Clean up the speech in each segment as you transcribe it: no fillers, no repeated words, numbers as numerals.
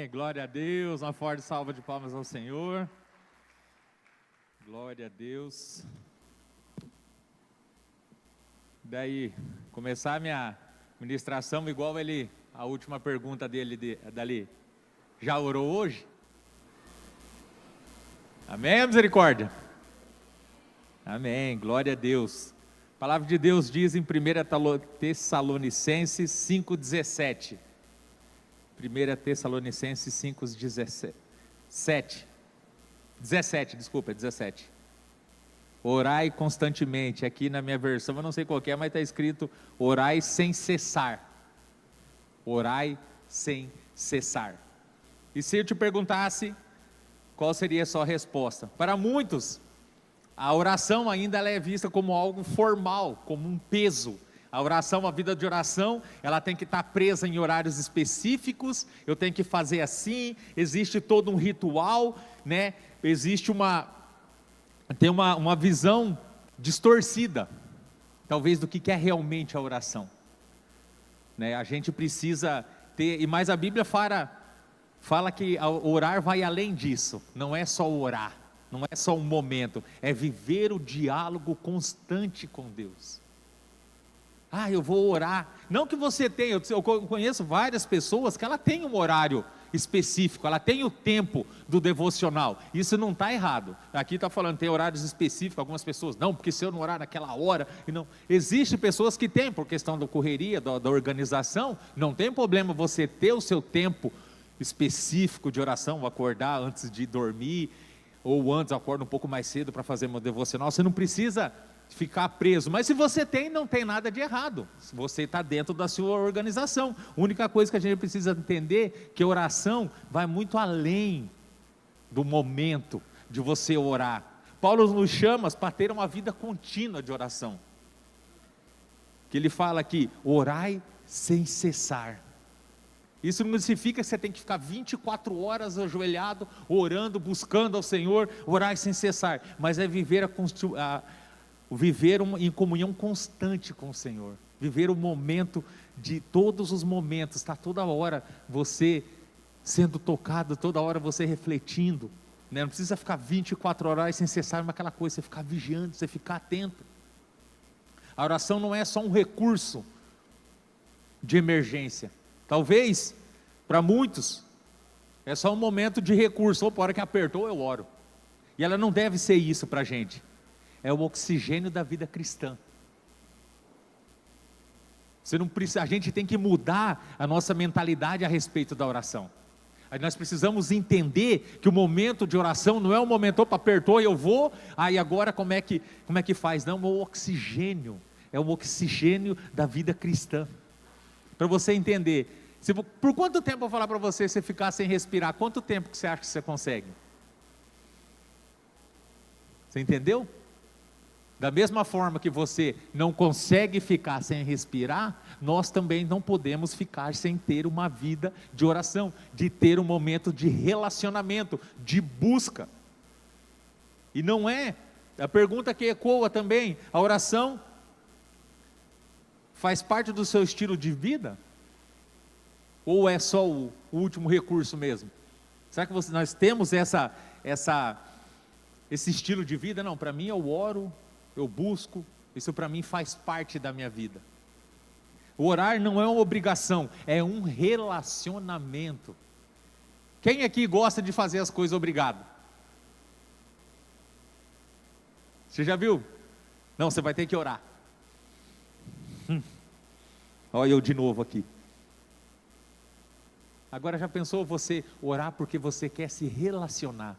Amém, glória a Deus, uma forte salva de palmas ao Senhor. Glória a Deus. Daí, começar a minha ministração igual a última pergunta dali. Já orou hoje? Amém, misericórdia? Amém, glória a Deus. A palavra de Deus diz em 1 Tessalonicenses 5,17. 1 Tessalonicenses 5,17. 17. Orai constantemente. Aqui na minha versão, eu não sei qual é, mas está escrito orai sem cessar. Orai sem cessar. E se eu te perguntasse, qual seria a sua resposta? Para muitos, a oração ainda ela é vista como algo formal, como um peso. A oração, a vida de oração, ela tem que estar presa em horários específicos, eu tenho que fazer assim, existe todo um ritual, né? Existe uma visão distorcida, talvez do que é realmente a oração, né? A gente precisa ter, e mais a Bíblia fala que orar vai além disso, não é só orar, não é só um momento, é viver o diálogo constante com Deus. Eu vou orar, não que você tenha, eu conheço várias pessoas que ela tem um horário específico, ela tem o tempo do devocional, isso não está errado, aqui está falando, tem horários específicos, algumas pessoas, não, porque se eu não orar naquela hora, e não, existe pessoas que têm, por questão da correria, da organização, não tem problema você ter o seu tempo específico de oração, acordar antes de dormir, ou antes, acorda um pouco mais cedo para fazer meu devocional, você não precisa ficar preso, mas se você tem, não tem nada de errado, você está dentro da sua organização. A única coisa que a gente precisa entender, que a oração vai muito além do momento de você orar. Paulo nos chama para ter uma vida contínua de oração, que ele fala aqui, orai sem cessar. Isso não significa que você tem que ficar 24 horas ajoelhado, orando, buscando ao Senhor, orar sem cessar, mas é viver em comunhão constante com o Senhor, viver o momento de todos os momentos, está toda hora você sendo tocado, toda hora você refletindo, né? Não precisa ficar 24 horas sem cessar, mas aquela coisa, você ficar vigiando, você ficar atento. A oração não é só um recurso de emergência, talvez para muitos é só um momento de recurso, ou para a hora que apertou eu oro, e ela não deve ser isso para a gente. É o oxigênio da vida cristã. Você não precisa, a gente tem que mudar a nossa mentalidade a respeito da oração. Nós precisamos entender que o momento de oração não é um momento, apertou, eu vou, e agora como é que faz? Não, é o oxigênio da vida cristã. Para você entender, por quanto tempo eu vou falar para você ficar sem respirar, quanto tempo que você acha que você consegue? Você entendeu? Da mesma forma que você não consegue ficar sem respirar, nós também não podemos ficar sem ter uma vida de oração, de ter um momento de relacionamento, de busca. E não é, a pergunta que ecoa também, a oração faz parte do seu estilo de vida? Ou é só o último recurso mesmo? Será que nós temos esse estilo de vida? Não, para mim eu oro, eu busco, isso para mim faz parte da minha vida. O orar não é uma obrigação, é um relacionamento. Quem aqui gosta de fazer as coisas obrigado? Você já viu? Não, você vai ter que orar. Olha eu de novo aqui. Agora já pensou você orar porque você quer se relacionar?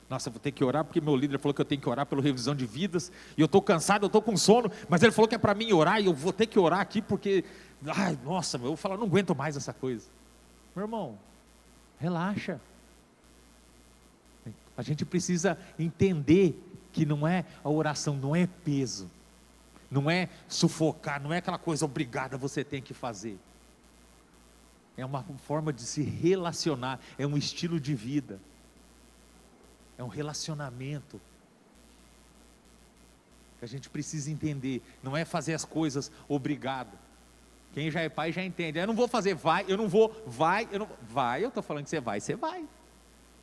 Nossa, eu vou ter que orar porque meu líder falou que eu tenho que orar pela revisão de vidas, e eu estou cansado, eu estou com sono, mas ele falou que é para mim orar, e eu vou ter que orar aqui porque, nossa, eu vou falar, não aguento mais essa coisa. Meu irmão, relaxa. A gente precisa entender que a oração não é peso, não é sufocar, não é aquela coisa obrigada você tem que fazer. É uma forma de se relacionar, é um estilo de vida. É um relacionamento que a gente precisa entender. Não é fazer as coisas obrigado. Quem já é pai já entende. Eu não vou fazer vai, eu não vou, vai, eu não vai, eu estou falando que você vai, você vai.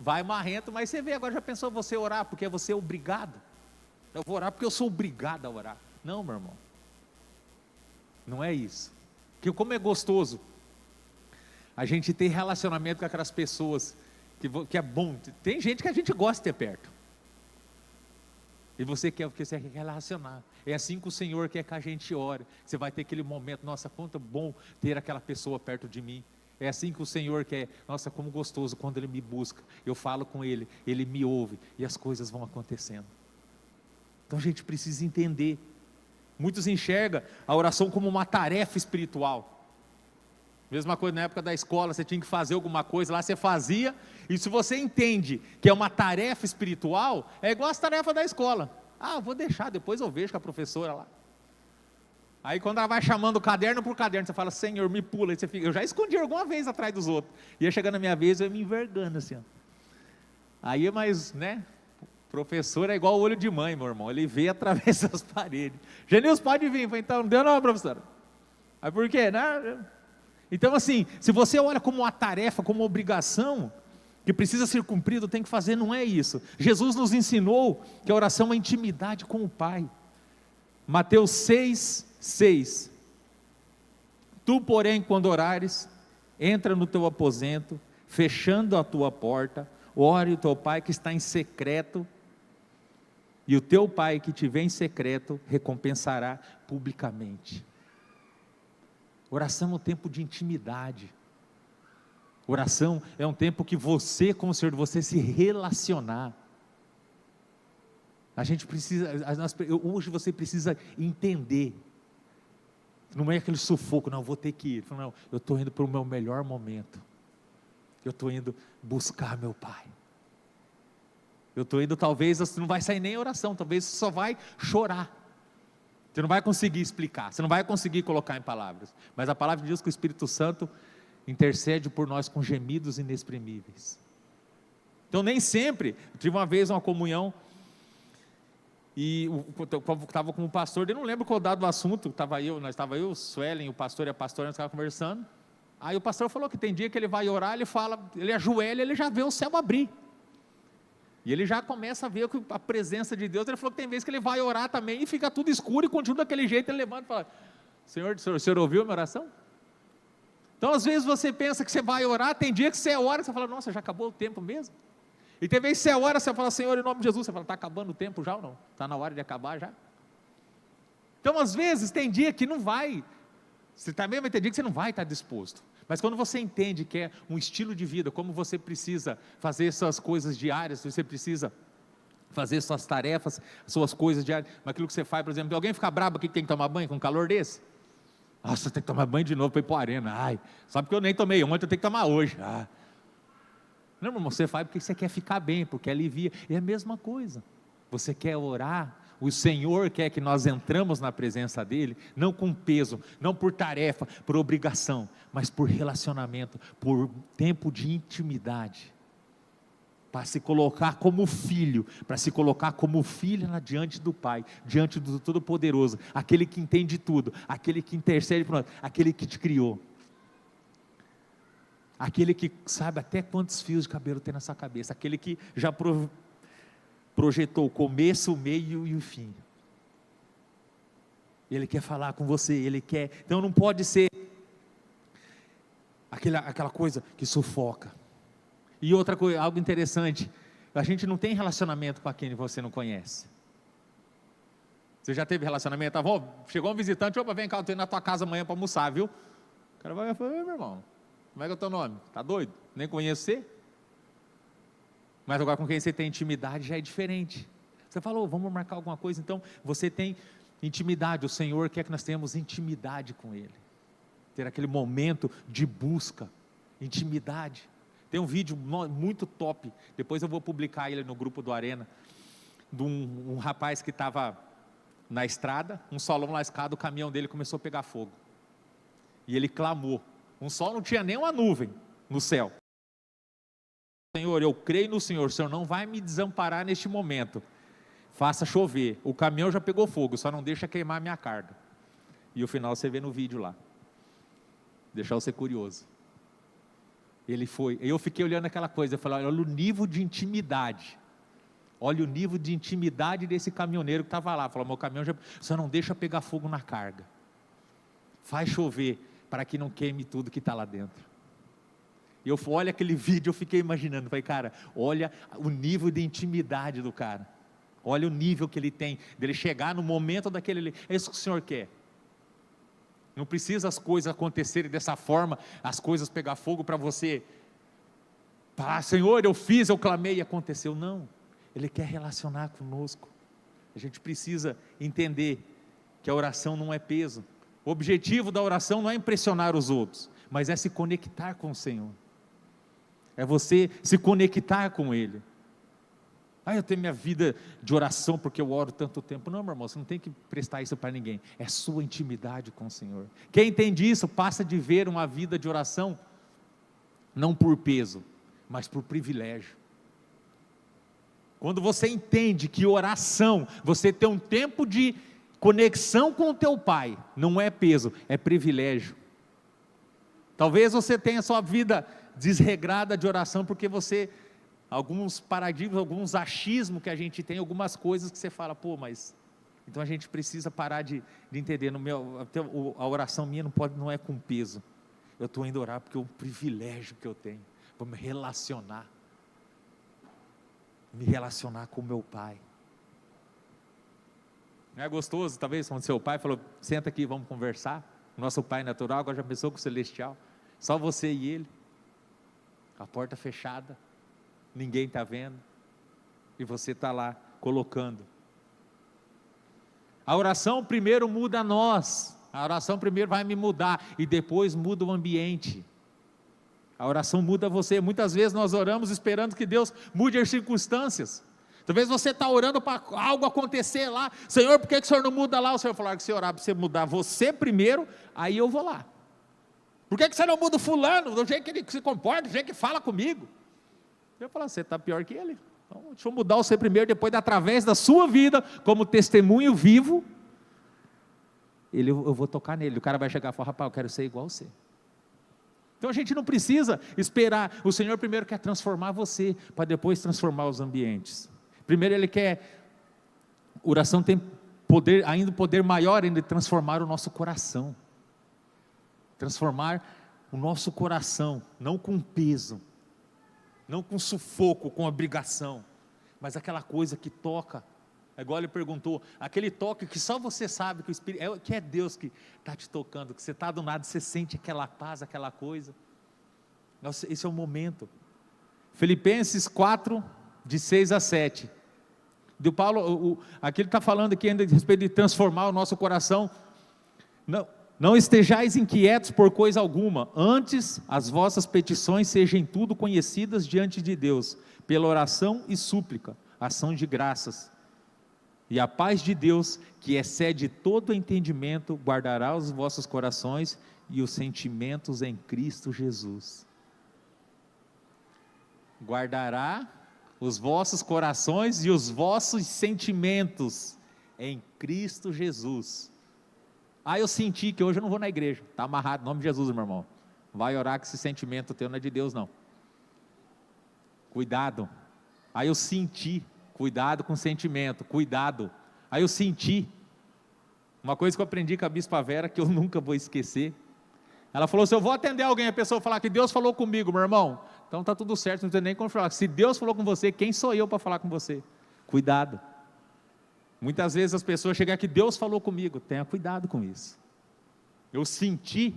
Vai marrento, mas você vê, agora já pensou você orar, porque você é obrigado. Eu vou orar porque eu sou obrigado a orar. Não, meu irmão. Não é isso. Porque como é gostoso a gente ter relacionamento com aquelas pessoas que é bom. Tem gente que a gente gosta de ter perto. E você quer relacionar. É assim que o Senhor quer que a gente ore. Você vai ter aquele momento, nossa, quanto bom ter aquela pessoa perto de mim. É assim que o Senhor quer, nossa, como gostoso quando Ele me busca. Eu falo com Ele, Ele me ouve e as coisas vão acontecendo. Então a gente precisa entender. Muitos enxergam a oração como uma tarefa espiritual. Mesma coisa na época da escola, você tinha que fazer alguma coisa, lá você fazia, e se você entende que é uma tarefa espiritual, é igual as tarefas da escola. Ah, eu vou deixar, depois eu vejo com a professora lá. Aí quando ela vai chamando caderno por caderno, você fala, Senhor, me pula, aí você fica, eu já escondi alguma vez atrás dos outros, ia chegando a minha vez, eu ia me envergando assim, ó. Aí, mas, né, professor é igual o olho de mãe, meu irmão, ele vê através das paredes. Genilson, pode vir. Falei, então, não deu não, professora. Mas por quê? Né? Então assim, se você olha como uma tarefa, como uma obrigação, que precisa ser cumprido, tem que fazer, não é isso. Jesus nos ensinou que a oração é intimidade com o Pai. Mateus 6:6. Tu, porém, quando orares, entra no teu aposento, fechando a tua porta, ore o teu Pai que está em secreto, e o teu Pai que te vê em secreto, recompensará publicamente. Oração é um tempo de intimidade. Oração é um tempo que você, com o Senhor, você se relacionar. A gente precisa, hoje você precisa entender. Não é aquele sufoco, não, eu vou ter que ir. Não, eu estou indo para o meu melhor momento. Eu estou indo buscar meu Pai. Eu estou indo, talvez, você não vai sair nem oração, talvez você só vai chorar. Você não vai conseguir explicar, você não vai conseguir colocar em palavras. Mas a palavra diz que o Espírito Santo intercede por nós com gemidos inexprimíveis. Então nem sempre, eu tive uma vez uma comunhão, e estava com o pastor, eu não lembro qual dado o assunto, estava eu, o Suelen, o pastor e a pastora, nós estávamos conversando. Aí o pastor falou que tem dia que ele vai orar, ele fala, ele ajoelha, ele já vê o céu abrir. E ele já começa a ver a presença de Deus. Ele falou que tem vezes que ele vai orar também e fica tudo escuro e continua daquele jeito. Ele levanta e fala, o senhor ouviu a minha oração? Então às vezes você pensa que você vai orar, tem dia que você ora e você fala, nossa, já acabou o tempo mesmo? E tem vezes que você ora, você fala, Senhor, em nome de Jesus, você fala, está acabando o tempo já ou não? Está na hora de acabar já? Então às vezes tem dia que não vai, você também vai ter dia que você não vai estar disposto. Mas quando você entende que é um estilo de vida, como você precisa fazer suas coisas diárias, você precisa fazer suas tarefas, suas coisas diárias, mas aquilo que você faz, por exemplo, alguém fica brabo aqui que tem que tomar banho com um calor desse? Nossa, tem que tomar banho de novo para ir para a arena, ai, sabe que eu nem tomei ontem, eu tenho que tomar hoje, Não, irmão, você faz porque você quer ficar bem, porque alivia, é a mesma coisa, você quer orar, o Senhor quer que nós entramos na presença dEle, não com peso, não por tarefa, por obrigação, mas por relacionamento, por tempo de intimidade, para se colocar como filho, para se colocar como filha diante do Pai, diante do Todo-Poderoso, aquele que entende tudo, aquele que intercede por nós, aquele que te criou, aquele que sabe até quantos fios de cabelo tem na sua cabeça, aquele que já projetou o começo, o meio e o fim. Ele quer falar com você, Ele quer, então não pode ser aquela coisa que sufoca. E outra coisa, algo interessante, a gente não tem relacionamento com quem você não conhece. Você já teve relacionamento? Chegou um visitante, opa, vem cá, eu estou indo na tua casa amanhã para almoçar, viu? O cara vai falar, meu irmão, como é que é o teu nome? Está doido? Nem conheço você? Mas agora com quem você tem intimidade já é diferente. Você falou, vamos marcar alguma coisa, então você tem intimidade, o Senhor quer que nós tenhamos intimidade com Ele, ter aquele momento de busca, intimidade. Tem um vídeo muito top, depois eu vou publicar ele no grupo do Arena, de um rapaz que estava na estrada, um solão lascado, o caminhão dele começou a pegar fogo, e ele clamou, um sol não tinha nem uma nuvem no céu, Senhor, eu creio no Senhor, o Senhor não vai me desamparar neste momento, faça chover, o caminhão já pegou fogo, só não deixa queimar a minha carga, e o final você vê no vídeo lá. deixar você curioso. Ele foi, eu fiquei olhando aquela coisa, eu falei, olha o nível de intimidade. Olha o nível de intimidade desse caminhoneiro que estava lá. Falou, meu caminhão já, só não deixa pegar fogo na carga. Faz chover, para que não queime tudo que está lá dentro. E eu olho aquele vídeo, eu fiquei imaginando, falei, cara, olha o nível de intimidade do cara. Olha o nível que ele tem, dele chegar no momento daquele, é isso que o Senhor quer. Não precisa as coisas acontecerem dessa forma, as coisas pegar fogo para você, Senhor, eu fiz, eu clamei e aconteceu. Não, Ele quer relacionar conosco. A gente precisa entender que a oração não é peso. O objetivo da oração não é impressionar os outros, mas é se conectar com o Senhor. É você se conectar com Ele. Eu tenho minha vida de oração porque eu oro tanto tempo. Não, meu irmão, você não tem que prestar isso para ninguém. É sua intimidade com o Senhor. Quem entende isso, passa de ver uma vida de oração, não por peso, mas por privilégio. Quando você entende que oração, você tem um tempo de conexão com o teu Pai, não é peso, é privilégio. Talvez você tenha sua vida desregrada de oração, porque você, alguns paradigmas, alguns achismos que a gente tem, algumas coisas que você fala, mas, então a gente precisa parar de entender, a oração minha não é com peso, eu estou indo orar porque é um privilégio que eu tenho, para me relacionar com o meu Pai. Não é gostoso, talvez, quando seu pai falou, senta aqui, vamos conversar, nosso Pai natural, agora já pensou com o celestial, só você e Ele, a porta fechada, ninguém está vendo, e você está lá, colocando. A oração primeiro muda nós, a oração primeiro vai me mudar, e depois muda o ambiente. A oração muda você. Muitas vezes nós oramos esperando que Deus mude as circunstâncias. Talvez você está orando para algo acontecer lá, Senhor, por que o Senhor não muda lá? O Senhor falou que se orar para você mudar você primeiro, aí eu vou lá. Por que você não muda o fulano, do jeito que ele se comporta, do jeito que fala comigo? Eu falo, você está pior que ele, então deixa eu mudar você primeiro, depois através da sua vida, como testemunho vivo, eu vou tocar nele, o cara vai chegar e falar, rapaz, eu quero ser igual a você. Então a gente não precisa esperar, o Senhor primeiro quer transformar você, para depois transformar os ambientes. Primeiro Ele quer, oração tem poder, ainda poder maior ainda de transformar o nosso coração. Transformar o nosso coração, não com peso, não com sufoco, com obrigação, mas aquela coisa que toca, igual ele perguntou, aquele toque que só você sabe que o Espírito, que é Deus que está te tocando, que você está do nada, você sente aquela paz, aquela coisa. Nossa, esse é o momento. Filipenses 4, de 6 a 7, do Paulo, aqui ele está falando aqui ainda a respeito de transformar o nosso coração. Não estejais inquietos por coisa alguma, antes as vossas petições sejam em tudo conhecidas diante de Deus, pela oração e súplica, ação de graças, e a paz de Deus, que excede todo entendimento, guardará os vossos corações e os sentimentos em Cristo Jesus. Guardará os vossos corações e os vossos sentimentos em Cristo Jesus. Eu senti que hoje eu não vou na igreja, está amarrado, em nome de Jesus, meu irmão, vai orar que esse sentimento teu não é de Deus não, cuidado. Eu senti, cuidado com o sentimento, cuidado. Eu senti, uma coisa que eu aprendi com a Bispa Vera, que eu nunca vou esquecer, ela falou, se eu vou atender alguém, a pessoa falar que Deus falou comigo, meu irmão, então está tudo certo, não tem nem como falar, se Deus falou com você, quem sou eu para falar com você? Cuidado. Muitas vezes as pessoas chegam aqui, Deus falou comigo, tenha cuidado com isso. Eu senti,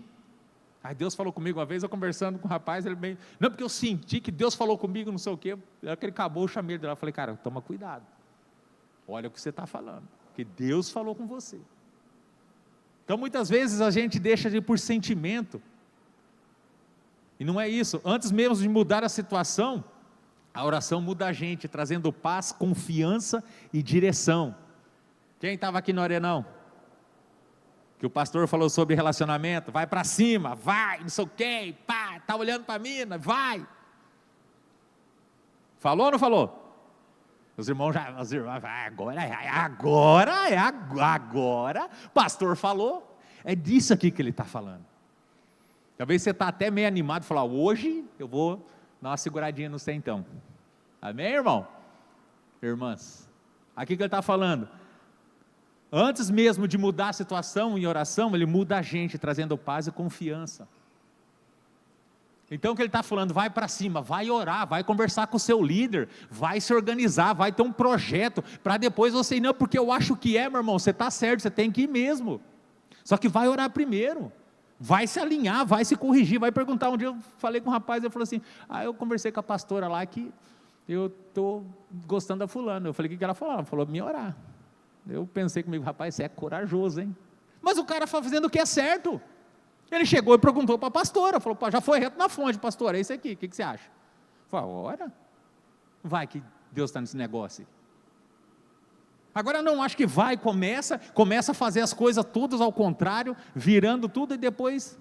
Deus falou comigo, uma vez eu conversando com um rapaz, não, porque eu senti que Deus falou comigo, não sei o quê, que ele acabou, eu chamei ele de lá, eu falei, cara, toma cuidado, olha o que você está falando, que Deus falou com você. Então muitas vezes a gente deixa de ir por sentimento, e não é isso, antes mesmo de mudar a situação, a oração muda a gente, trazendo paz, confiança e direção. Quem estava aqui no Arenão? Que o pastor falou sobre relacionamento, vai para cima, vai, não sei o que, pá, está olhando para a mina, vai. Falou ou não falou? Os irmãos agora, pastor falou, é disso aqui que ele está falando. Talvez você está até meio animado e falar, hoje eu vou dar uma seguradinha no então. Amém, irmão? Irmãs, aqui que ele está falando, antes mesmo de mudar a situação em oração, ele muda a gente, trazendo paz e confiança. Então o que ele está falando, vai para cima, vai orar, vai conversar com o seu líder, vai se organizar, vai ter um projeto, para depois você ir, não, porque eu acho que meu irmão, você está certo, você tem que ir mesmo, só que vai orar primeiro, vai se alinhar, vai se corrigir, vai perguntar. Um dia eu falei com um rapaz, ele falou assim, eu conversei com a pastora lá, que eu estou gostando da fulana. Eu falei, o que ela falou? Ela falou, me orar. Eu pensei comigo, rapaz, você é corajoso, hein? Mas o cara está fazendo o que é certo. Ele chegou e perguntou para a pastora, falou, já foi reto na fonte, pastora, é isso aqui, o que você acha? Eu falei, ora, vai que Deus está nesse negócio aí. Agora não, acho que vai, começa a fazer as coisas todas ao contrário, virando tudo e depois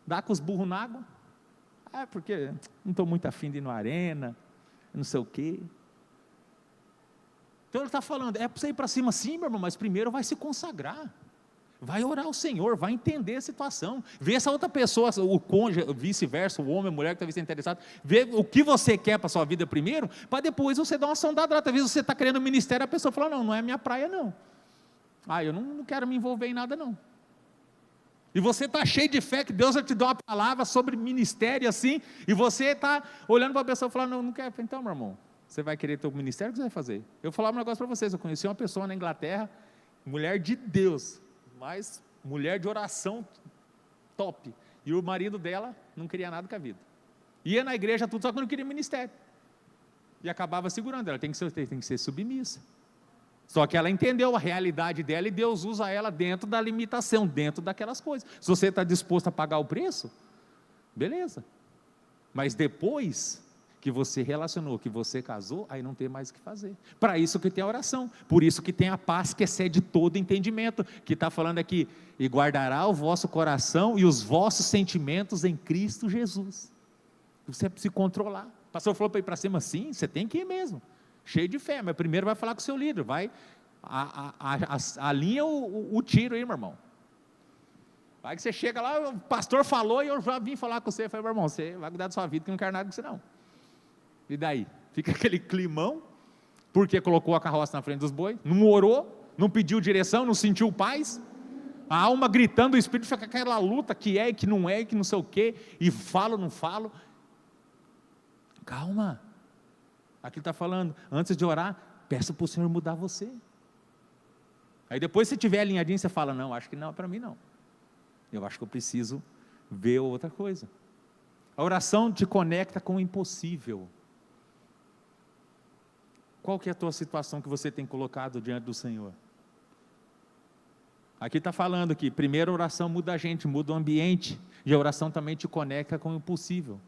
dá com os burros na água. Porque não estou muito afim de ir na arena, não sei o quê. Então ele está falando, é para você ir para cima sim, meu irmão, mas primeiro vai se consagrar. Vai orar ao Senhor, vai entender a situação, ver essa outra pessoa, o cônjuge, vice-versa, o homem, a mulher que talvez esteja interessado, ver o que você quer para a sua vida primeiro, para depois você dar uma sondada lá. Talvez você está querendo ministério, a pessoa fala, não é minha praia não, eu não quero me envolver em nada não. E você está cheio de fé, que Deus vai te dar uma palavra sobre ministério assim, e você está olhando para a pessoa e falando, não quero. Então, meu irmão, você vai querer ter o ministério, o que você vai fazer? Eu vou falar um negócio para vocês, eu conheci uma pessoa na Inglaterra, mulher de Deus, mas mulher de oração top, e o marido dela não queria nada com a vida, ia na igreja tudo, só que não queria ministério, e acabava segurando ela, tem que ser submissa, só que ela entendeu a realidade dela, e Deus usa ela dentro da limitação, dentro daquelas coisas. Se você está disposto a pagar o preço, beleza, mas depois que você relacionou, que você casou, aí não tem mais o que fazer. Para isso que tem a oração, por isso que tem a paz que excede todo entendimento, que está falando aqui, e guardará o vosso coração e os vossos sentimentos em Cristo Jesus. Você precisa se controlar. O pastor falou para ir para cima, sim, você tem que ir mesmo, cheio de fé, mas primeiro vai falar com o seu líder, vai, alinha o tiro aí, meu irmão. Vai que você chega lá, o pastor falou e eu já vim falar com você, eu falei, meu irmão, você vai cuidar da sua vida, que não quero nada com você não. E daí? Fica aquele climão, porque colocou a carroça na frente dos bois, não orou, não pediu direção, não sentiu paz, a alma gritando, o espírito fica aquela luta, que é e que não é, e que não sei o quê, e falo, não falo. Calma, aqui está falando, antes de orar, peça para o Senhor mudar você. Aí depois, se tiver alinhadinho, você fala, não, acho que não é para mim não, eu acho que eu preciso ver outra coisa. A oração te conecta com o impossível. Qual que é a tua situação que você tem colocado diante do Senhor? Aqui está falando que primeiro a oração muda a gente, muda o ambiente, e a oração também te conecta com o impossível.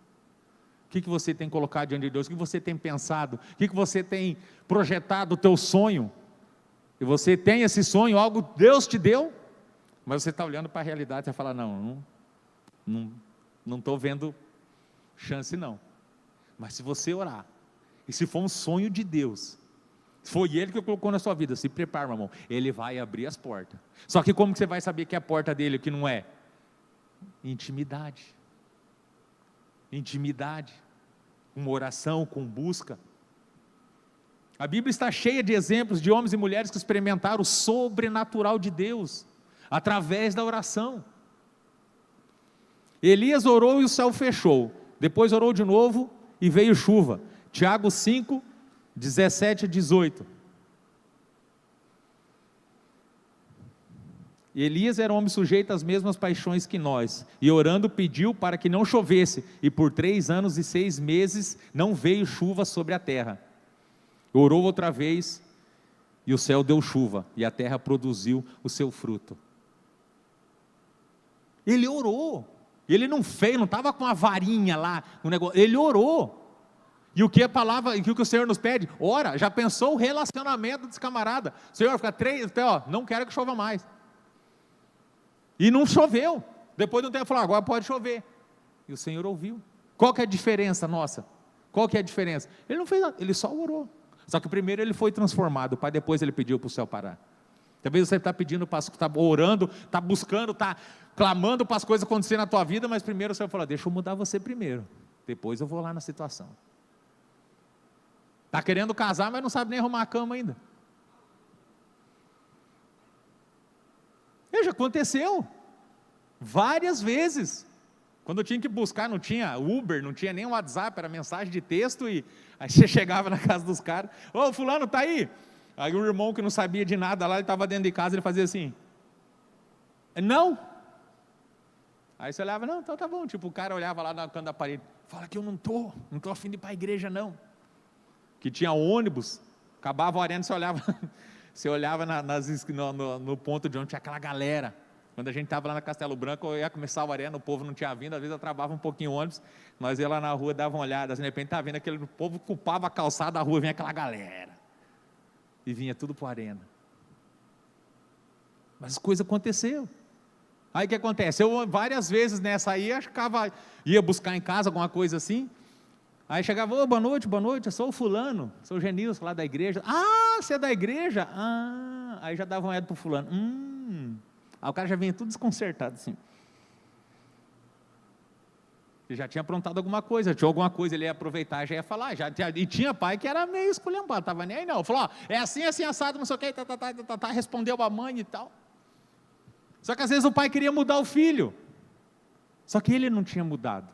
O que você tem colocado diante de Deus? O que você tem pensado? O que você tem projetado o teu sonho? E você tem esse sonho, algo Deus te deu, mas você está olhando para a realidade e fala, não estou vendo chance não. Mas se você orar, e se for um sonho de Deus, foi Ele que colocou na sua vida, se prepara, meu irmão, Ele vai abrir as portas. Só que como que você vai saber que é a porta dele, que não é? Intimidade, uma oração com busca. A Bíblia está cheia de exemplos de homens e mulheres que experimentaram o sobrenatural de Deus, através da oração. Elias orou e o céu fechou, depois orou de novo e veio chuva. Tiago 5, 17 a 18. Elias era um homem sujeito às mesmas paixões que nós, e orando pediu para que não chovesse, e por 3 anos e 6 meses não veio chuva sobre a terra. Orou outra vez, e o céu deu chuva, e a terra produziu o seu fruto. Ele orou, ele não fez, não estava com a varinha lá, o negócio, ele orou. E o que a palavra, o que o Senhor nos pede? Ora, já pensou o relacionamento desse camarada? Senhor, fica 3, não quero que chova mais. E não choveu. Depois de um tempo falou, agora pode chover. E o Senhor ouviu. Qual que é a diferença nossa? Qual que é a diferença? Ele não fez nada, ele só orou. Só que primeiro ele foi transformado, para depois ele pediu para o céu parar. Talvez você está pedindo, está orando, está buscando, está clamando para as coisas acontecerem na tua vida, mas primeiro o Senhor fala, deixa eu mudar você primeiro, depois eu vou lá na situação. Está querendo casar, mas não sabe nem arrumar a cama ainda. Já aconteceu várias vezes. Quando eu tinha que buscar, não tinha Uber, não tinha nem WhatsApp, era mensagem de texto, e aí você chegava na casa dos caras, ô fulano, tá aí? Aí o irmão que não sabia de nada lá, ele estava dentro de casa, ele fazia assim, não? Aí você olhava, não, então tá bom, tipo, o cara olhava lá no canto da parede, fala que eu não tô a fim de ir para a igreja não, que tinha ônibus, acabava a arena, você olhava no ponto de onde tinha aquela galera. Quando a gente estava lá na Castelo Branco, eu ia começar o arena, o povo não tinha vindo, às vezes eu travava um pouquinho o ônibus, nós ia lá na rua, dava uma olhada, assim, de repente estava vendo aquele povo, ocupava a calçada da rua, vinha aquela galera, e vinha tudo para a arena. Mas as coisas aconteceram. Aí o que acontece? Eu várias vezes nessa aí, ia buscar em casa alguma coisa assim, aí chegava, ô, boa noite, eu sou o fulano, sou o Genilson lá da igreja. Ah, você é da igreja? Ah, aí já dava uma olhada para o fulano, Aí o cara já vinha tudo desconcertado assim. Ele já tinha aprontado alguma coisa, tinha alguma coisa, ele ia aproveitar, já ia falar, e tinha pai que era meio esculhambado, estava nem aí não, falou, ó, é assim, assado, não sei o que, respondeu a mãe e tal. Só que às vezes o pai queria mudar o filho, só que ele não tinha mudado,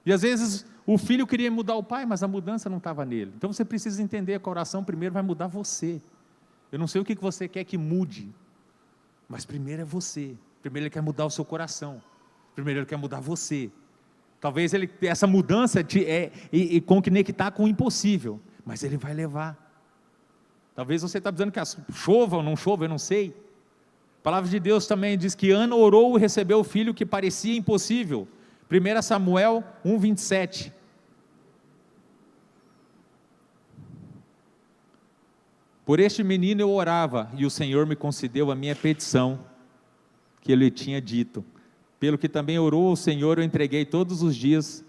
e às vezes o filho queria mudar o pai, mas a mudança não estava nele. Então você precisa entender que a oração primeiro vai mudar você. Eu não sei o que você quer que mude, mas primeiro é você. Primeiro ele quer mudar o seu coração, primeiro ele quer mudar você. Talvez essa mudança e conectar com o impossível, mas ele vai levar. Talvez você está dizendo que chova ou não chova, eu não sei. A palavra de Deus também diz que Ana orou e recebeu o filho que parecia impossível. 1 Samuel 1:27. Por este menino eu orava, e o Senhor me concedeu a minha petição, que ele tinha dito. Pelo que também orou o Senhor, eu entreguei todos os dias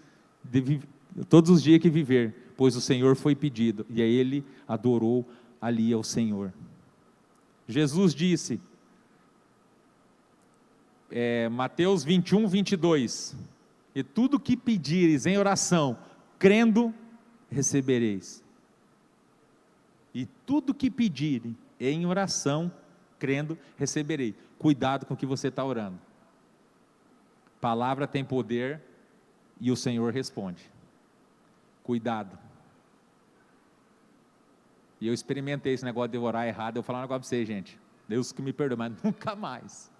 que viver, pois o Senhor foi pedido. E aí ele adorou ali ao Senhor. Jesus disse, Mateus 21:22, e tudo que pedires em oração, crendo, recebereis. E tudo que pedirem em oração, crendo, receberei. Cuidado com o que você está orando. Palavra tem poder e o Senhor responde. Cuidado. E eu experimentei esse negócio de orar errado. Eu vou falar um negócio para vocês, gente. Deus que me perdoe, mas nunca mais.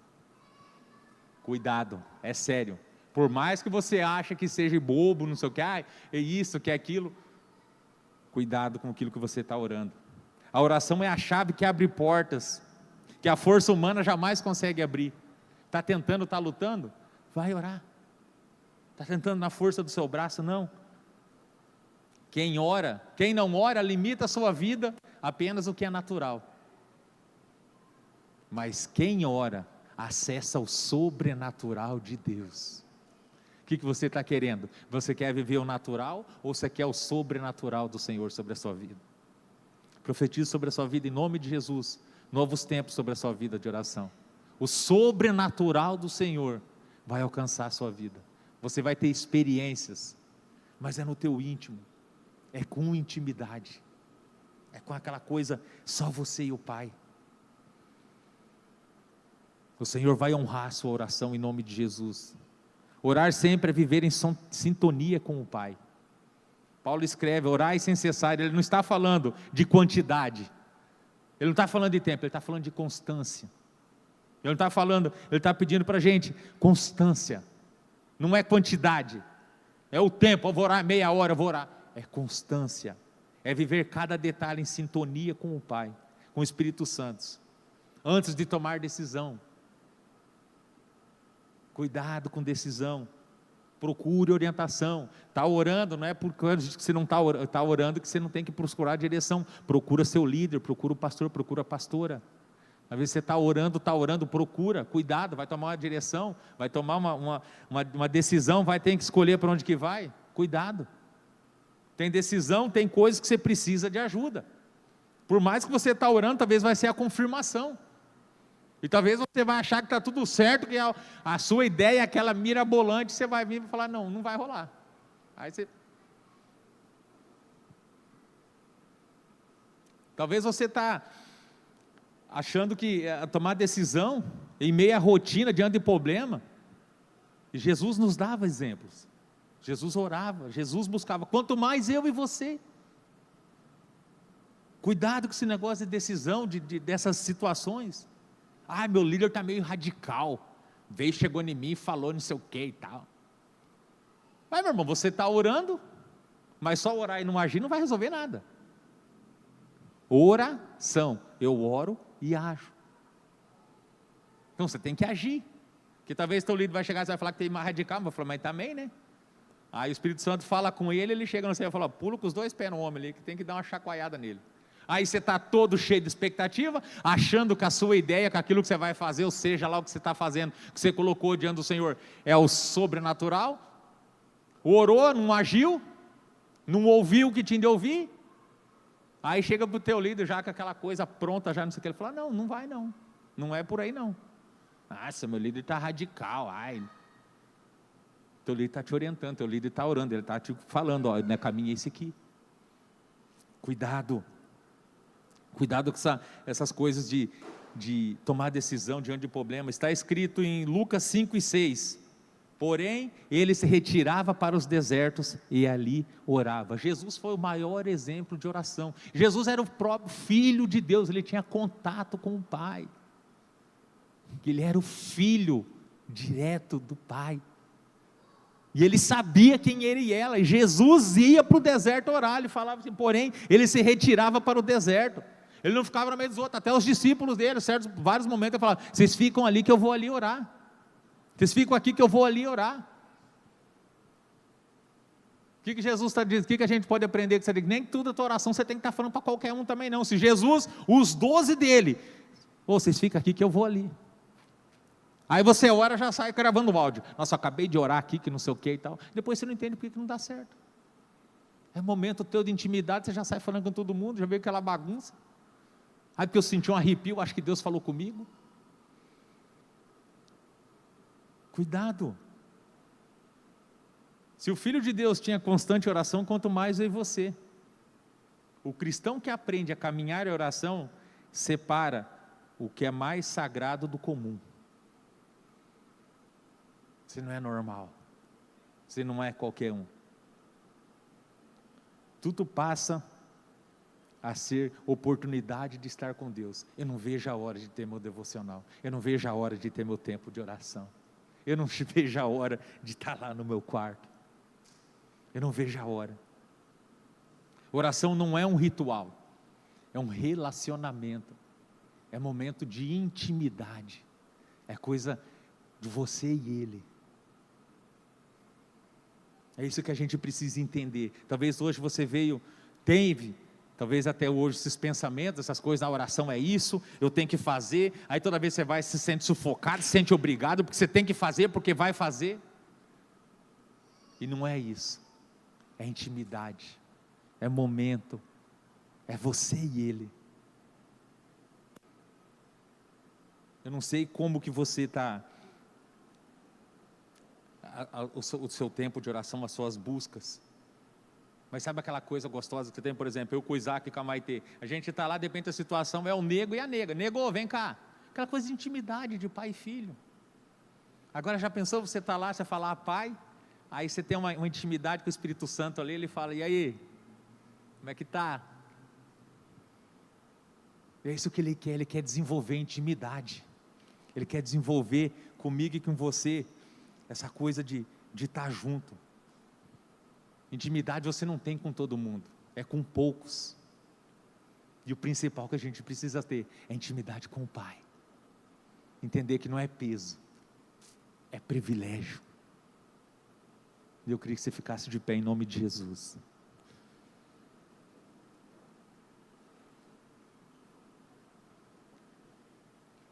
Cuidado, é sério. Por mais que você ache que seja bobo, não sei o que, é isso, que é aquilo. Cuidado com aquilo que você está orando. A oração é a chave que abre portas, que a força humana jamais consegue abrir. Está tentando, está lutando? Vai orar. Está tentando na força do seu braço? Não. Quem não ora, limita a sua vida apenas o que é natural. Mas quem ora, acessa o sobrenatural de Deus. O que você está querendo? Você quer viver o natural ou você quer o sobrenatural do Senhor sobre a sua vida? Profetizo sobre a sua vida em nome de Jesus, novos tempos sobre a sua vida de oração. O sobrenatural do Senhor vai alcançar a sua vida. Você vai ter experiências, mas é no teu íntimo, é com intimidade, é com aquela coisa só você e o Pai. O Senhor vai honrar a sua oração em nome de Jesus. Orar sempre é viver em sintonia com o Pai. Paulo escreve, orai sem cessar. Ele não está falando de quantidade, ele não está falando de tempo, ele está falando de constância. Ele não está falando, ele está pedindo para a gente constância, não é quantidade, é o tempo, eu vou orar meia hora, eu vou orar, é constância, é viver cada detalhe em sintonia com o Pai, com o Espírito Santo, antes de tomar decisão. Cuidado com decisão, procure orientação. Está orando, não é porque você não está orando que você não tem que procurar direção. Procura seu líder, procura o pastor, procura a pastora. Às vezes você está orando, procura, cuidado, vai tomar uma direção, vai tomar uma decisão, vai ter que escolher para onde que vai, cuidado. Tem decisão, tem coisas que você precisa de ajuda. Por mais que você está orando, talvez vai ser a confirmação. E talvez você vai achar que está tudo certo, que a sua ideia é aquela mirabolante, você vai vir e falar, não, não vai rolar. Aí você... Talvez você está achando que tomar decisão em meio à rotina, diante de problema, e Jesus nos dava exemplos. Jesus orava, Jesus buscava, quanto mais eu e você. Cuidado com esse negócio de decisão, dessas situações. Ah, meu líder está meio radical, veio, chegou em mim e falou não sei o que e tal. Mas meu irmão, você está orando, mas só orar e não agir não vai resolver nada. Oração, eu oro e ajo. Então você tem que agir, porque talvez teu líder vai chegar e vai falar que tem mais radical, mas eu falo, mas também, né? Aí o Espírito Santo fala com ele, ele chega no céu e fala, pula com os dois pés no homem ali, que tem que dar uma chacoalhada nele. Aí você está todo cheio de expectativa, achando que a sua ideia, que aquilo que você vai fazer, ou seja lá o que você está fazendo, que você colocou diante do Senhor, é o sobrenatural, orou, não agiu, não ouviu o que tinha de ouvir, aí chega para o teu líder já com aquela coisa pronta, já não sei o que, ele fala, não, não vai não, não é por aí não. Nossa, meu líder está radical, ai... Teu líder está te orientando, teu líder está orando, ele está te falando, ó, né, caminho é esse aqui. Cuidado com essas coisas de tomar decisão diante de problema. Está escrito em Lucas 5:6, porém, ele se retirava para os desertos e ali orava. Jesus foi o maior exemplo de oração. Jesus era o próprio Filho de Deus, ele tinha contato com o Pai. Ele era o Filho direto do Pai. E ele sabia quem ele era, e Jesus ia para o deserto orar, ele falava assim, porém, ele se retirava para o deserto, ele não ficava no meio dos outros, até os discípulos dele, vários momentos ele falava, vocês ficam ali que eu vou ali orar, vocês ficam aqui que eu vou ali orar. O que Jesus está dizendo? O que a gente pode aprender? Que nem tudo a tua oração você tem que estar falando para qualquer um também não. Se Jesus, os 12 dele, vocês ficam aqui que eu vou ali. Aí você ora, já sai gravando o áudio. Nossa, eu acabei de orar aqui, que não sei o que e tal. Depois você não entende porque que não dá certo. É momento teu de intimidade, você já sai falando com todo mundo, já veio aquela bagunça. Aí porque eu senti um arrepio, acho que Deus falou comigo. Cuidado. Se o Filho de Deus tinha constante oração, quanto mais eu e você. O cristão que aprende a caminhar em oração, separa o que é mais sagrado do comum. Você não é normal, você não é qualquer um. Tudo passa a ser oportunidade de estar com Deus. Eu não vejo a hora de ter meu devocional, eu não vejo a hora de ter meu tempo de oração, eu não vejo a hora de estar lá no meu quarto, eu não vejo a hora. Oração não é um ritual, é um relacionamento, é momento de intimidade, é coisa de você e Ele. É isso que a gente precisa entender. Talvez hoje você teve, talvez até hoje esses pensamentos, essas coisas, a oração é isso, eu tenho que fazer, aí toda vez você vai, se sente sufocado, se sente obrigado, porque você tem que fazer, porque vai fazer. E não é isso, é intimidade, é momento, é você e Ele. Eu não sei como que você está, o seu tempo de oração, as suas buscas, mas sabe aquela coisa gostosa que você tem, por exemplo, eu com o Isaac e com a Maitê, a gente está lá, de repente a situação é o nego e a nega, negou, vem cá, aquela coisa de intimidade de pai e filho. Agora já pensou, você está lá, você fala, pai, aí você tem uma intimidade com o Espírito Santo ali, ele fala, e aí, como é que está? É isso que ele quer desenvolver intimidade, ele quer desenvolver comigo e com você, essa coisa de estar junto. Intimidade você não tem com todo mundo, é com poucos. E o principal que a gente precisa ter é intimidade com o Pai. Entender que não é peso, é privilégio. E eu queria que você ficasse de pé em nome de Jesus.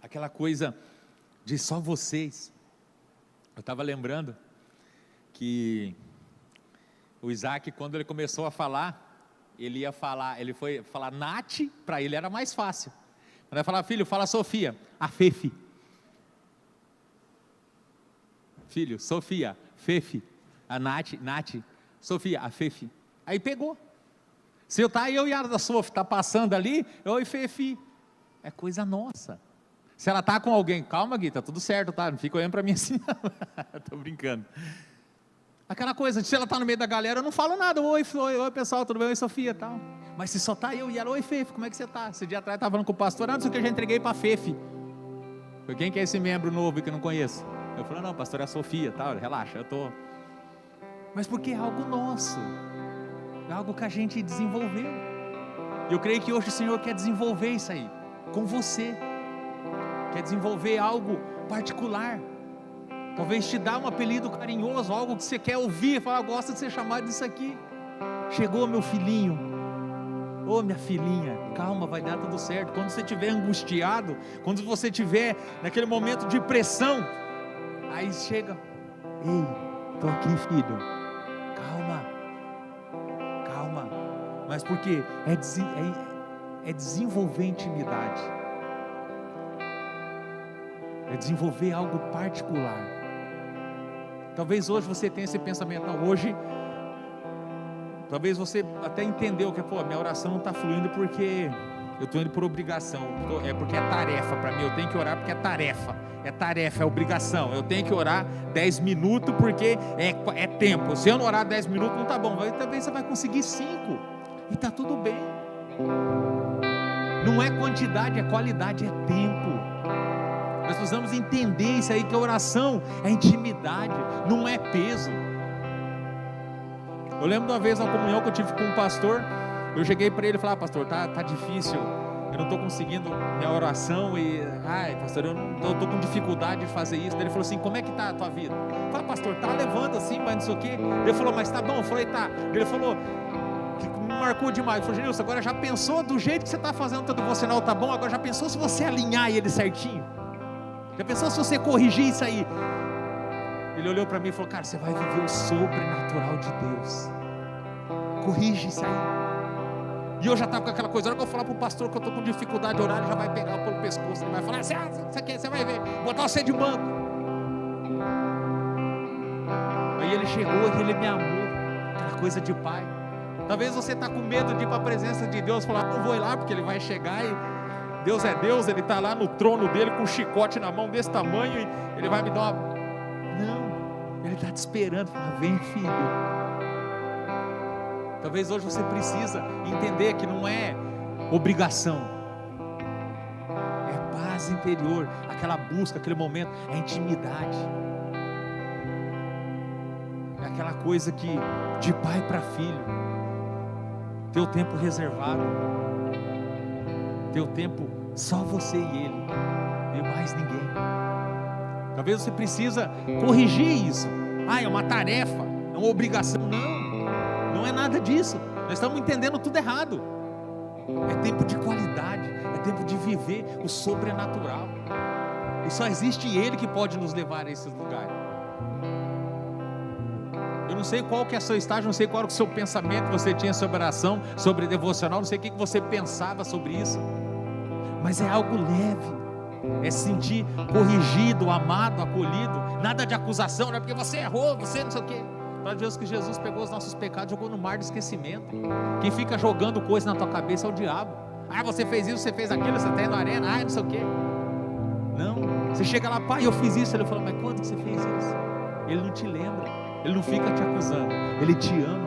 Aquela coisa de só vocês. Eu estava lembrando que o Isaac, quando ele começou a falar, ele foi falar Nath, para ele era mais fácil. Vai falar, filho, fala Sofia. A Fefe. Filho, Sofia, Fefe. A Nath, Sofia, a Fefe. Aí pegou. Se eu e a da Sofia está passando ali, oi Fefe. É coisa nossa. Se ela está com alguém, calma Gui, tá tudo certo, tá? Não fica olhando para mim assim, estou brincando. Aquela coisa, se ela está no meio da galera, eu não falo nada, oi pessoal, tudo bem, oi Sofia, tal. Mas se só está eu e ela, oi Fefe, como é que você está? Esse dia atrás eu estava falando com o pastor, não sei o que, eu já entreguei para a Fefe. Foi quem que é esse membro novo que eu não conheço? Eu falei, não, pastor, é a Sofia, tal, relaxa, eu estou... Mas porque é algo nosso, é algo que a gente desenvolveu. Eu creio que hoje o Senhor quer desenvolver isso aí, com você. Quer desenvolver algo particular, talvez te dar um apelido carinhoso, algo que você quer ouvir, falar, gosta de ser chamado disso aqui. Chegou meu filhinho, ô minha filhinha, calma, vai dar tudo certo. Quando você estiver angustiado, quando você estiver naquele momento de pressão, aí chega, ei, estou aqui filho, calma, mas por quê? É desenvolver intimidade, é desenvolver algo particular. Talvez hoje você tenha esse pensamento, não, hoje, talvez você até entendeu que, minha oração não está fluindo porque eu estou indo por obrigação, é porque é tarefa para mim, eu tenho que orar porque é tarefa, é obrigação, eu tenho que orar 10 minutos porque é tempo, se eu não orar 10 minutos não está bom, talvez você vai conseguir 5, e está tudo bem, não é quantidade, é qualidade, é tempo. Nós precisamos entender isso aí, que a oração é intimidade, não é peso. Eu lembro de uma vez na comunhão que eu tive com um pastor, eu cheguei para ele e falei, pastor, tá difícil, eu não estou conseguindo minha oração, e, pastor, eu estou com dificuldade de fazer isso. Ele falou assim, como é que está a tua vida? Eu falei, pastor, tá levando assim, mas não sei o quê. Ele falou, mas tá bom? Eu falei, tá. Ele falou, que me marcou demais, eu falei, Genilson, agora já pensou do jeito que você está fazendo o teu devocional, tá bom? Agora já pensou se você alinhar ele certinho? Já pensou se você corrigir isso aí? Ele olhou para mim e falou, cara, você vai viver o sobrenatural de Deus, corrige isso aí. E eu já estava com aquela coisa, na hora que eu falar para o pastor que eu estou com dificuldade de orar, ele já vai pegar pelo pescoço, ele vai falar, você vai ver, botar você de banco. Aí ele chegou e ele me amou, aquela coisa de pai. Talvez você está com medo de ir para a presença de Deus, falar, não vou ir lá porque ele vai chegar e Deus é Deus, ele está lá no trono dele com um chicote na mão desse tamanho e ele vai me dar uma... Não, ele está te esperando, fala, vem filho. Talvez hoje você precisa entender que não é obrigação, é paz interior, aquela busca, aquele momento, é intimidade, é aquela coisa que de pai para filho, teu tempo reservado, teu tempo só você e ele, e mais ninguém. Talvez você precisa corrigir isso. É uma tarefa, é uma obrigação. Não é nada disso. Nós estamos entendendo tudo errado. É tempo de qualidade, é tempo de viver o sobrenatural. E só existe Ele que pode nos levar a esses lugares. Eu não sei qual que é o seu estágio, não sei qual era o seu pensamento que você tinha sobre oração, sobre devocional, não sei o que você pensava sobre isso, mas é algo leve, é se sentir corrigido, amado, acolhido, nada de acusação, não é porque você errou, você não sei o que. Nós vemos que Jesus pegou os nossos pecados e jogou no mar do esquecimento. Quem fica jogando coisa na tua cabeça é o diabo. Você fez isso, você fez aquilo, você está indo na arena, não sei o que. Não, você chega lá, pai, eu fiz isso. Ele fala, mas quando que você fez isso? Ele não te lembra, ele não fica te acusando, ele te ama.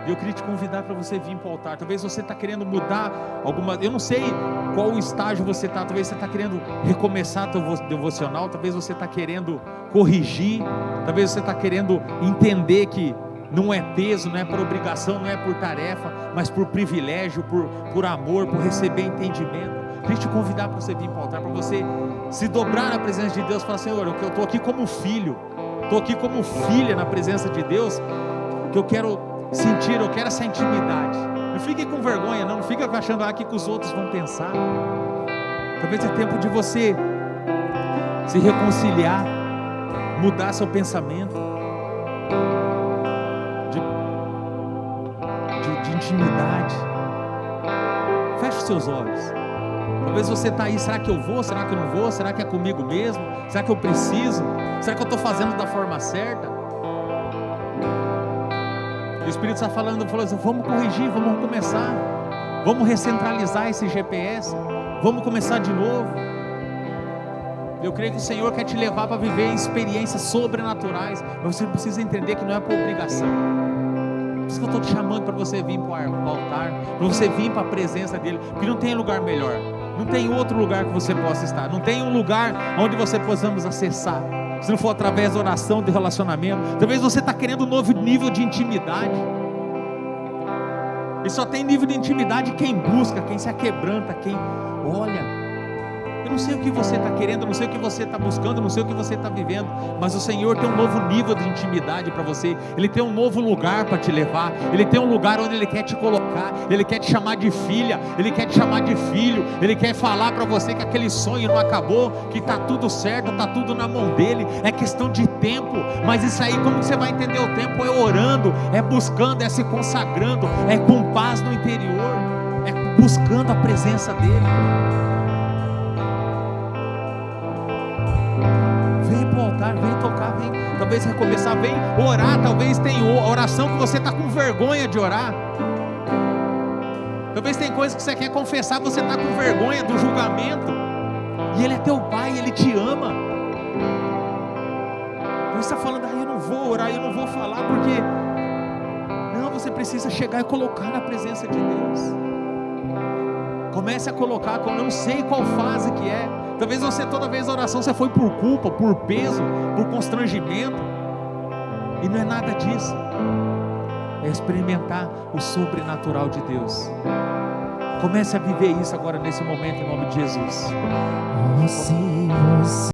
E eu queria te convidar para você vir para o altar. Talvez você está querendo mudar alguma... Eu não sei qual o estágio você está. Talvez você está querendo recomeçar teu devocional. Talvez você está querendo corrigir. Talvez você está querendo entender que não é peso, não é por obrigação, não é por tarefa, mas por privilégio, por amor, por receber entendimento. Eu queria te convidar para você vir para o altar, para você se dobrar na presença de Deus e falar, Senhor, eu estou aqui como filho, estou aqui como filha na presença de Deus, que eu quero sentir, eu quero essa intimidade. Não fique com vergonha, não fica achando aqui que os outros vão pensar. Talvez é tempo de você se reconciliar, mudar seu pensamento de intimidade. os seus olhos. Talvez você está aí, será que eu vou? Será que eu não vou? Será que é comigo mesmo? Será que eu preciso? Será que eu estou fazendo da forma certa? E o Espírito está falando assim, vamos corrigir, vamos começar. Vamos recentralizar esse GPS. Vamos começar de novo. Eu creio que o Senhor quer te levar para viver experiências sobrenaturais. Mas você precisa entender que não é por obrigação. Por isso que eu estou te chamando para você vir para o altar, para você vir para a presença dEle, porque não tem lugar melhor, não tem outro lugar que você possa estar, não tem um lugar onde você possamos acessar, se não for através da oração, do relacionamento. Talvez você está querendo um novo nível de intimidade, e só tem nível de intimidade quem busca, quem se aquebranta, quem olha. Eu não sei o que você está querendo, eu não sei o que você está buscando, eu não sei o que você está vivendo, mas o Senhor tem um novo nível de intimidade para você. Ele tem um novo lugar para te levar. Ele tem um lugar onde Ele quer te colocar. Ele quer te chamar de filha, Ele quer te chamar de filho. Ele quer falar para você que aquele sonho não acabou, que está tudo certo, está tudo na mão dEle. É questão de tempo, mas isso aí, como você vai entender o tempo? É orando, é buscando, é se consagrando, é com paz no interior, é buscando a presença dEle. Vem tocar, vem talvez recomeçar, vem orar. Talvez tem oração que você está com vergonha de orar. Talvez tem coisas que você quer confessar, você está com vergonha do julgamento. E Ele é teu Pai, Ele te ama. Você está falando, eu não vou orar, eu não vou falar, porque... Não, você precisa chegar e colocar na presença de Deus. Comece a colocar, eu não sei qual fase que é. Talvez você, toda vez a oração, você foi por culpa, por peso, por constrangimento. E não é nada disso. É experimentar o sobrenatural de Deus. Comece a viver isso agora, nesse momento, em nome de Jesus.